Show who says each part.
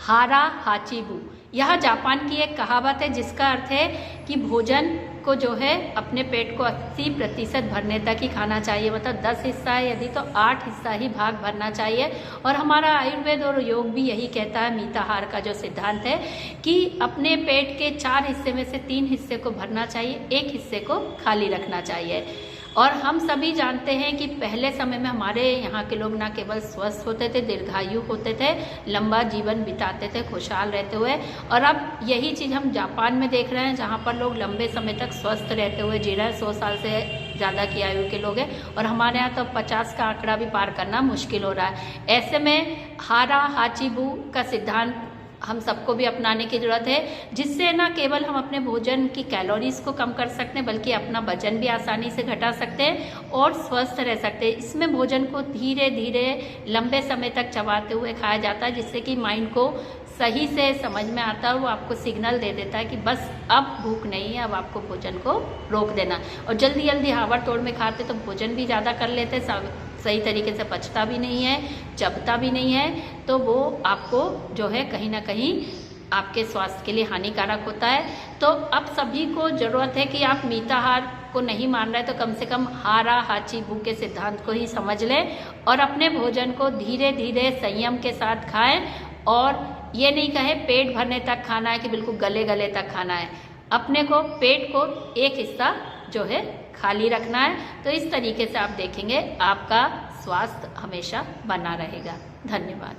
Speaker 1: हारा हाचिबू। यह जापान की एक कहावत है जिसका अर्थ है कि भोजन को जो है अपने पेट को 80% भरने तक ही खाना चाहिए। मतलब 10 हिस्सा है यदि तो 8 हिस्सा ही भाग भरना चाहिए। और हमारा आयुर्वेद और योग भी यही कहता है, मिताहार का जो सिद्धांत है कि अपने पेट के 4 हिस्से में से 3 हिस्से को भरना चाहिए, 1 हिस्से को खाली रखना चाहिए। और हम सभी जानते हैं कि पहले समय में हमारे यहाँ के लोग ना केवल स्वस्थ होते थे, दीर्घायु होते थे, लंबा जीवन बिताते थे खुशहाल रहते हुए। और अब यही चीज़ हम जापान में देख रहे हैं जहाँ पर लोग लंबे समय तक स्वस्थ रहते हुए जी रहे हैं, 100 साल से ज़्यादा की आयु के लोग हैं। और हमारे यहाँ तो 50 का आंकड़ा भी पार करना मुश्किल हो रहा है। ऐसे में हारा हाचिबू का सिद्धांत हम सबको भी अपनाने की ज़रूरत है, जिससे न केवल हम अपने भोजन की कैलोरीज को कम कर सकते हैं बल्कि अपना वजन भी आसानी से घटा सकते हैं और स्वस्थ रह सकते हैं। इसमें भोजन को धीरे धीरे लंबे समय तक चबाते हुए खाया जाता है, जिससे कि माइंड को सही से समझ में आता है। वो आपको सिग्नल दे देता है कि बस अब भूख नहीं है, अब आपको भोजन को रोक देना। और जल्दी जल्दी हावड़ तोड़ में खाते तो भोजन भी ज़्यादा कर लेते, सही तरीके से पचता भी नहीं है, चबता भी नहीं है, तो वो आपको जो है कहीं ना कहीं आपके स्वास्थ्य के लिए हानिकारक होता है। तो अब सभी को ज़रूरत है कि आप मिताहार को नहीं मान रहे तो कम से कम हारा हाचिबू के सिद्धांत को ही समझ लें और अपने भोजन को धीरे धीरे संयम के साथ खाएं। और ये नहीं कहें पेट भरने तक खाना है कि बिल्कुल गले गले तक खाना है। अपने को पेट को 1 हिस्सा जो है खाली रखना है। तो इस तरीके से आप देखेंगे आपका स्वास्थ्य हमेशा बना रहेगा। धन्यवाद।